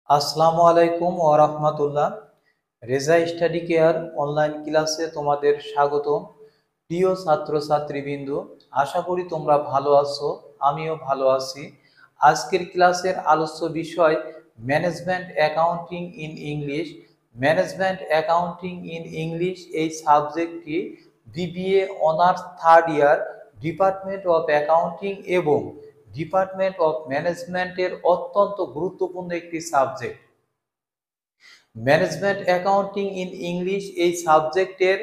আসসালামু আলাইকুম ওয়া রাহমাতুল্লাহ। রেজা স্টাডি কেয়ার অনলাইন ক্লাসে তোমাদের স্বাগতম। প্রিয় ছাত্রছাত্রীবৃন্দ, আশা করি তোমরা ভালো আছো, আমিও ভালো আছি। আজকের ক্লাসের আলোচ্য বিষয় management accounting in English. Management accounting in English এই সাবজেক্টটি BBA honours third year, department of accounting এবং ডিপার্টমেন্ট অফ ম্যানেজমেন্টের অত্যন্ত গুরুত্বপূর্ণ একটি subject. Management accounting in English এই সাবজেক্টের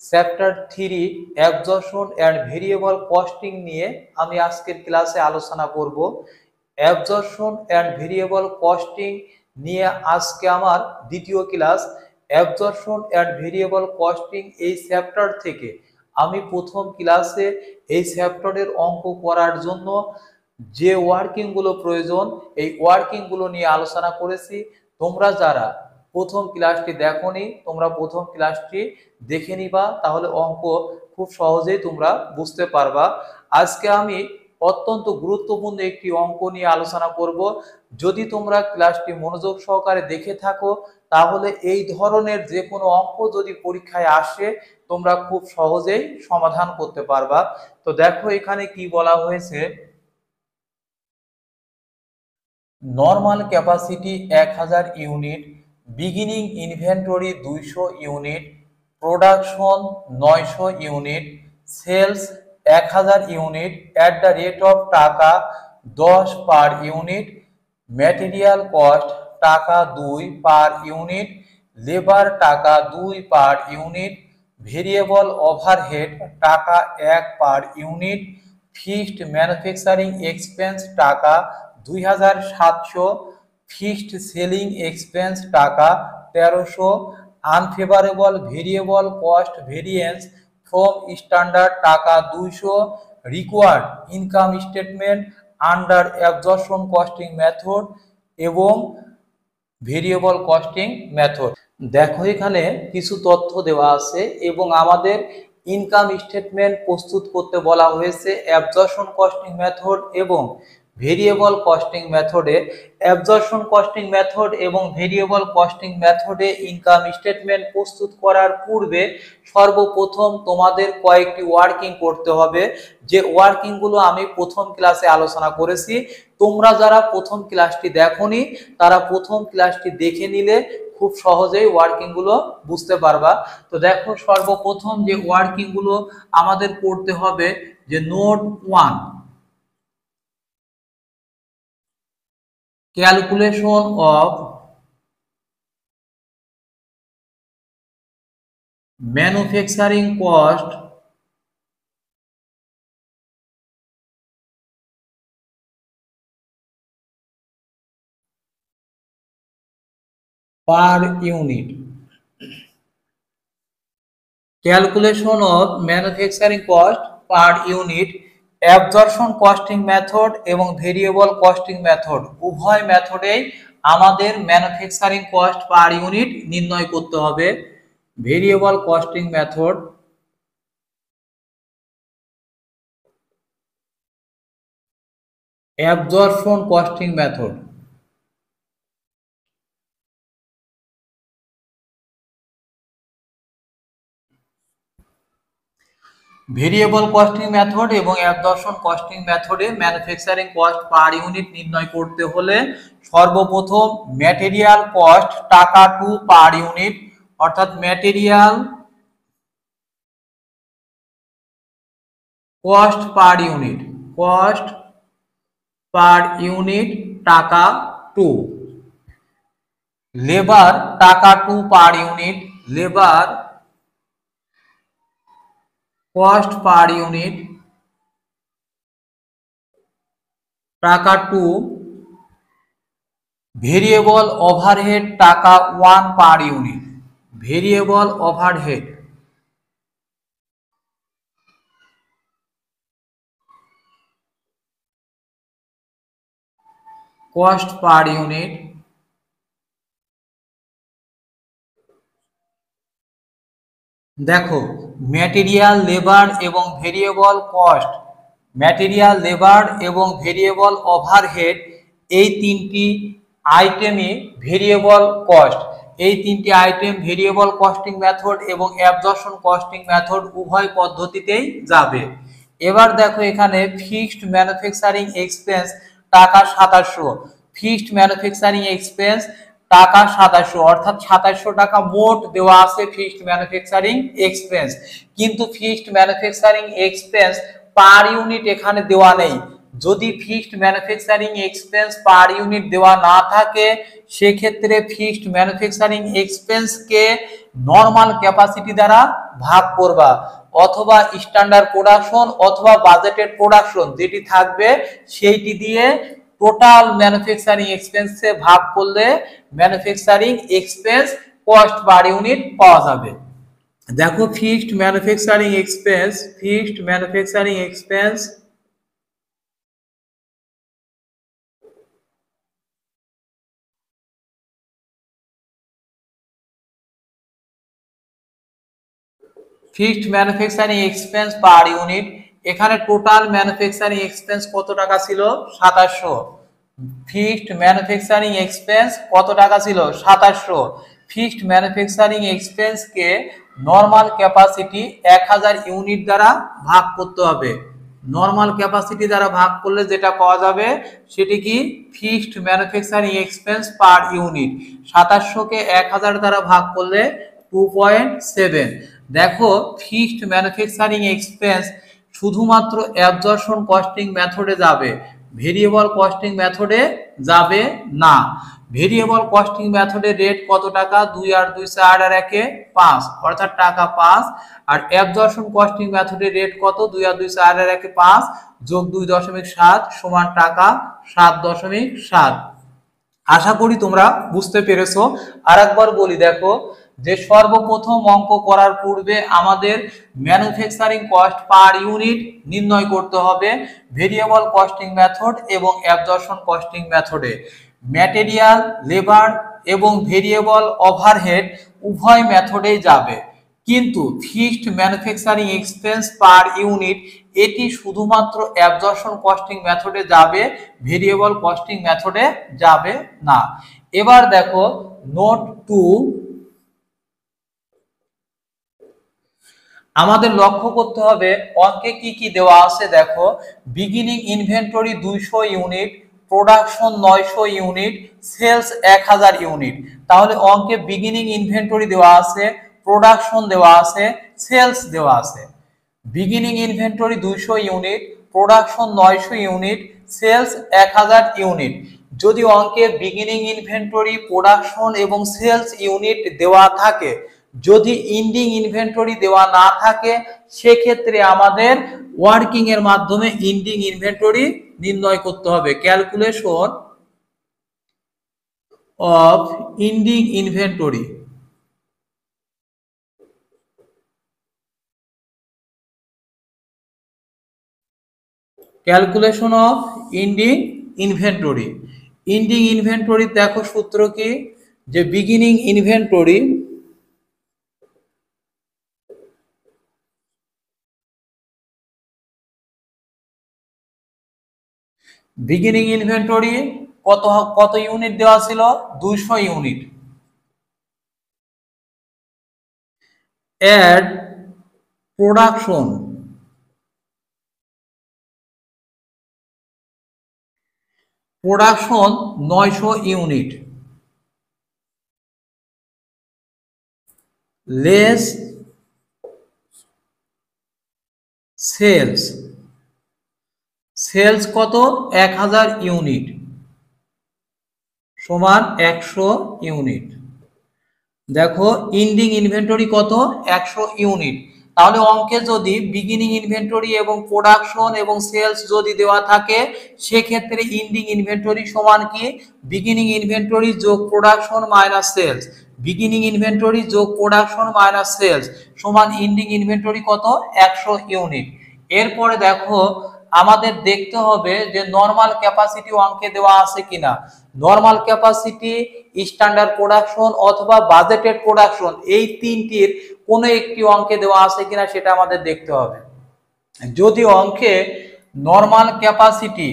chapter 3 absorption and variable costing নিয়ে আমি আজকের ক্লাসে আলোচনা করব। অ্যাবজর্পশন অ্যান্ড ভেরিয়েবল কস্টিং নিয়ে আজকে আমার দ্বিতীয় class. Absorption and variable costing এই চ্যাপ্টার থেকে আমি প্রথম ক্লাসে এই চ্যাপ্টারের অঙ্ক করার জন্য যে ওয়ার্কিংগুলো প্রয়োজন এই ওয়ার্কিংগুলো নিয়ে আলোচনা করেছি। তোমরা যারা প্রথম ক্লাসটি দেখোনি তোমরা প্রথম ক্লাসটি দেখে নিবা, তাহলে অঙ্ক খুব সহজেই তোমরা বুঝতে পারবা। আজকে আমি অত্যন্ত গুরুত্বপূর্ণ একটি অঙ্ক নিয়ে আলোচনা করব। যদি তোমরা ক্লাসটি মনোযোগ সহকারে দেখে থাকো তাহলে এই ধরনের যে কোনো অঙ্ক যদি পরীক্ষায় আসে তোমরা খুব সহজেই সমাধান করতে পারবা। তো দেখো এখানে কি বলা হয়েছে। Normal capacity 1000 unit, beginning inventory 200 unit, production 900 unit, sales 1000 unit at the rate of টাকা 10 পার ইউনিট, ম্যাটেরিয়াল কস্ট টাকা 2 পার ইউনিট, লেবার টাকা 2 পার ইউনিট, ভেরিয়েবল ওভারহেড টাকা 1 per unit, fixed manufacturing expense টাকা 2700, ফিক্সড সেলিং এক্সপেন্স টাকা 1300, unfavourable variable cost variance from standard টাকা 200, required income statement under absorption costing method এবং variable costing method. দেখো এখানে কিছু তথ্য দেওয়া আছে এবং আমাদের ইনকাম স্টেটমেন্ট প্রস্তুত করতে বলা হয়েছে অ্যাবজর্পশন কস্টিং মেথড এবং ভেরিয়েবল কস্টিং মেথডে। অ্যাবজর্পশন কস্টিং মেথড এবং ভেরিয়েবল কস্টিং মেথডে ইনকাম স্টেটমেন্ট প্রস্তুত করার পূর্বে সর্বপ্রথম তোমাদের কয়েকটি ওয়ার্কিং করতে হবে, যে ওয়ার্কিংগুলো আমি প্রথম ক্লাসে আলোচনা করেছি। তোমরা যারা প্রথম ক্লাসটি দেখোনি তারা প্রথম ক্লাসটি দেখে নিলে খুব সহজেই ওয়ার্কিংগুলো বুঝতে পারবা। তো দেখো সর্বপ্রথম যে ওয়ার্কিংগুলো আমাদের করতে হবে, যে note 1, calculation of manufacturing cost per unit. Calculation of manufacturing cost per unit absorption costing method এবং ভেরিয়েবল কস্টিং মেথড উভয় মেথডেই আমাদের ম্যানুফ্যাকচারিং কস্ট পার ইউনিট নির্ণয় করতে হবে। Variable costing method, absorption costing method. Variable costing method এবং absorption costing মেথডে manufacturing cost per unit নির্ণয় করতে হলে সর্বপ্রথম ম্যাটেরিয়াল কস্ট টাকা 2 পার ইউনিট, অর্থাৎ material cost per unit, cost per unit টাকা 2, লেবার টাকা 2 per unit, labour cost per unit টাকা 2, ভেরিয়েবল ওভারহেড টাকা 1 per unit, variable overhead cost per unit. দেখো ম্যাটেরিয়াল লেবার এবং ভেরিয়েবল কস্ট, ম্যাটেরিয়াল লেবার এবং variable overhead এই তিনটি আইটেমই variable cost. এই তিনটি আইটেম ভেরিয়েবল কস্টিং মেথড এবং অ্যাবজর্পশন কস্টিং মেথড উভয় পদ্ধতিতেই যাবে। এবার দেখো এখানে ফিক্সড ম্যানুফ্যাকচারিং এক্সপেন্স টাকা 2700, ফিক্সড ম্যানুফ্যাকচারিং এক্সপেন্স টাকা 2700, অর্থাৎ 2700 টাকা মোট দেওয়া আছে ফিক্সড ম্যানুফ্যাকচারিং এক্সপেন্স। কিন্তু fixed manufacturing expense per unit এখানে দেওয়া নেই। যদি fixed manufacturing expense per unit দেওয়া না থাকে সেক্ষেত্রে ফিক্সড ম্যানুফ্যাকচারিং এক্সপেন্সকে নরমাল ক্যাপাসিটি দ্বারা ভাগ করবা, অথবা স্ট্যান্ডার্ড প্রোডাকশন অথবা বাজেটেড প্রোডাকশন যেটি থাকবে সেইটি দিয়ে টোটাল ম্যানুফ্যাকচারিং এক্সপেন্সে ভাগ করলে manufacturing expense cost per unit পাওয়া যাবে। দেখো fixed manufacturing expense, fixed manufacturing expense fixed manufacturing expense per unit, এখানে টোটাল ম্যানুফ্যাকচারিং এক্সপেন্স কত টাকা ছিল? 2700। ফিক্সড ম্যানুফ্যাকচারিং এক্সপেন্স কত টাকা ছিল? 2700। ফিক্সড ম্যানুফ্যাকচারিং এক্সপেন্সকে নরমাল ক্যাপাসিটি 1000 ইউনিট দ্বারা ভাগ করতে হবে। নরমাল ক্যাপাসিটি দ্বারা ভাগ করলে যেটা পাওয়া যাবে সেটি কি? Fixed manufacturing expense per unit. 2700 কে 1000 দ্বারা ভাগ করলে 2.7। দেখো ফিক্সড ম্যানুফ্যাকচারিং এক্সপেন্স শুধুমাত্র অ্যাবজর্পশন কস্টিং মেথডে যাবে, ভেরিয়েবল কস্টিং মেথডে যাবে না। ভেরিয়েবল কস্টিং মেথডের রেট কত টাকা? 2 আর 2 4 আর 1 5, অর্থাৎ টাকা 5। আর অ্যাবজর্পশন কস্টিং মেথডের রেট কত? 2 আর 2 4 আর 1 5 যোগ 2.7 সমান টাকা 7.7। আশা করি তোমরা বুঝতে পেরেছো। আরেকবার বলি, দেখো যে সর্বপ্রথম অঙ্ক করার পূর্বে আমাদের ম্যানুফ্যাকচারিং কস্ট পার ইউনিট নির্ণয় করতে হবে ভেরিয়েবল কস্টিং মেথড এবং অ্যাবজর্পশন কস্টিং মেথডে। ম্যাটেরিয়াল, লেবার এবং ভেরিয়েবল ওভারহেড উভয় মেথডেই যাবে, কিন্তু fixed manufacturing expense per unit এটি শুধুমাত্র অ্যাবজর্পশন কস্টিং মেথডে যাবে, ভেরিয়েবল কস্টিং মেথডে যাবে না। এবার দেখো নোট 2, আমাদের লক্ষ্য করতে হবে অঙ্কে কি কি দেওয়া আছে। দেখো beginning inventory 200 unit, production 900 unit, sales 1000 unit. তাহলে অঙ্কে বিগিনিং ইনভেন্টরি দেওয়া আছে, প্রোডাকশন দেওয়া আছে, সেলস দেওয়া আছে। Beginning inventory 200 unit, production 900 unit, sales 1000 unit. যদি অঙ্কে বিগিনিং ইনভেন্টরি, প্রোডাকশন এবং সেলস ইউনিট দেওয়া থাকে, যদি ইন্ডিং ইনভেন্টরি দেওয়া না থাকে সেক্ষেত্রে আমাদের ওয়ার্কিং এর মাধ্যমে ইন্ডিং ইনভেন্টরি নির্ণয় করতে হবে। Calculation of ending inventory, calculation of ending inventory. Ending inventory দেখো সূত্র কি? যে বিগিনিং ইনভেন্টরি বিগিনিং ইনভেন্টরি কত কত ইউনিট দেওয়া ছিল? 200 unit. Add production, production 900 unit, less sales, sales কত? 1000 ইউনিট সমান 100 ইউনিট। দেখো ইন্ডিং ইনভেন্টরি কত? 100 ইউনিট। তাহলে অঙ্কে যদি বিগিনিং ইনভেন্টরি এবং প্রোডাকশন এবং সেলস যদি দেওয়া থাকে সেক্ষেত্রে ইন্ডিং ইনভেন্টরি সমান কি? বিগিনিং ইনভেন্টরি যোগ production minus sales, beginning inventory যোগ প্রোডাকশন মাইনাস সেলস সমান ইন্ডিং ইনভেন্টরি কত? 100 ইউনিট। এরপরে দেখো আমাদের দেখতে হবে যে নরমাল ক্যাপাসিটি অঙ্কে দেওয়া আছে কিনা। নরমাল ক্যাপাসিটি, স্ট্যান্ডার্ড প্রোডাকশন অথবা বাজেটেড প্রোডাকশন এই তিনটির কোনো একটি অঙ্কে দেওয়া আছে কিনা সেটা আমাদের দেখতে হবে। যদি অঙ্কে নরমাল ক্যাপাসিটি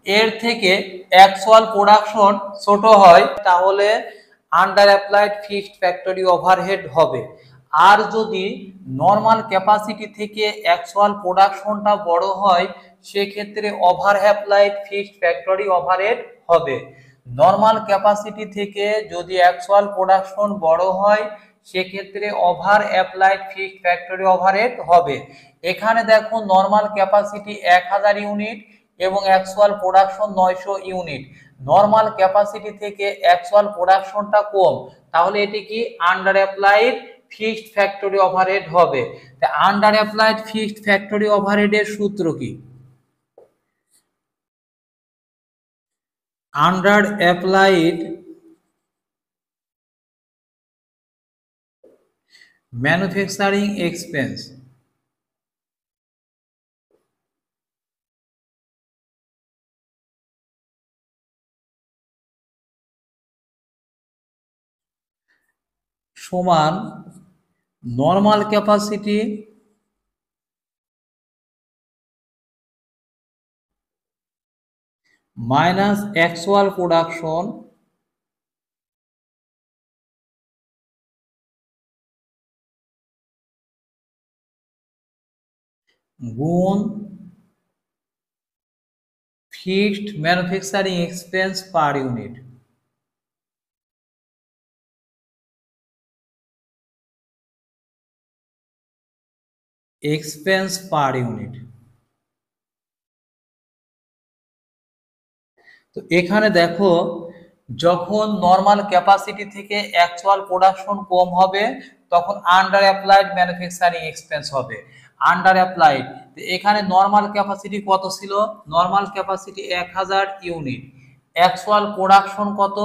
এর থেকে অ্যাকচুয়াল প্রোডাকশন ছোট হয় তাহলে under applied fixed factory overhead হবে। আর যদি নর্মাল ক্যাপাসিটি থেকে অ্যাকচুয়াল প্রোডাকশনটা বড় হয় সেক্ষেত্রে over applied fixed factory overhead হবে। নর্মাল ক্যাপাসিটি থেকে যদি অ্যাকচুয়াল প্রোডাকশন বড় হয় সেক্ষেত্রে over applied fixed factory overhead হবে। এখানে দেখো নর্মাল ক্যাপাসিটি 1000 ইউনিট এবং actual production 900 unit. Normal capacity থেকে অ্যাকচুয়াল প্রোডাকশনটা কম, তাহলে এটি কি under applied fixed factory overhead হবে। আন্ডার অ্যাপ্লাইড ফিক্সড ফ্যাক্টরি ওভারহেডের সূত্র কি? আন্ডার অ্যাপ্লাইড ম্যানুফ্যাকচারিং এক্সপেন্স সমান normal capacity minus actual production গুণ fixed manufacturing expense per unit. Expense per unit. তো এখানে দেখো যখন নর্মাল ক্যাপাসিটি থেকে অ্যাকচুয়াল প্রোডাকশন কম হবে তখন আন্ডার অ্যাপ্লাইড ম্যানুফ্যাকচারিং এক্সপেন্স হবে। আন্ডার অ্যাপ্লাইড এখানে নর্মাল ক্যাপাসিটি কত ছিল? Normal capacity 1000 unit, actual production কত?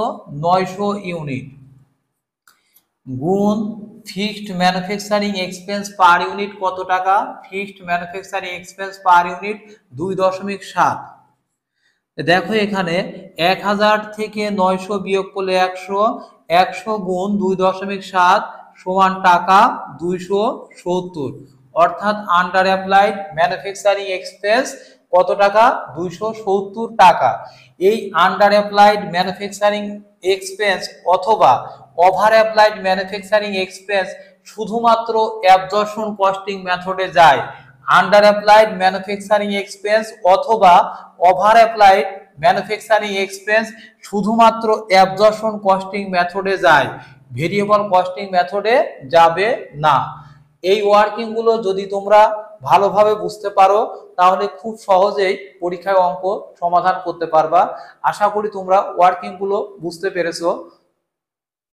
900 ইউনিট গুণ fixed manufacturing expense per unit কত টাকা? Fixed manufacturing expense per unit 2.7। দেখো এখানে 1000 থেকে 900 বিয়োগ করলে 100, 100 গুণ 2.7 সমান টাকা 270। অর্থাৎ আন্ডার অ্যাপ্লাইড ম্যানুফ্যাকচারিং এক্সপেন্স কত টাকা? 270 টাকা। এই আন্ডার অ্যাপ্লাইড ম্যানুফ্যাকচারিং এক্সপেন্স অথবা ওভার অ্যাপ্লাইড ম্যানুফ্যাকচারিং এক্সপেন্স শুধুমাত্র অ্যাবজর্পশন কস্টিং মেথডে যায়। আন্ডার অ্যাপ্লাইড ম্যানুফ্যাকচারিং এক্সপেন্স অথবা ওভার অ্যাপ্লাইড ম্যানুফ্যাকচারিং এক্সপেন্স শুধুমাত্র অ্যাবজর্পশন কস্টিং মেথডে যায়, ভেরিয়েবল কস্টিং মেথডে যাবে না। এই ওয়ার্কিং গুলো যদি তোমরা ভালোভাবে বুঝতে পারো তাহলে খুব সহজেই পরীক্ষায় অঙ্ক সমাধান করতে পারবা। আশা করি তোমরা ওয়ার্কিং গুলো বুঝতে পেরেছো।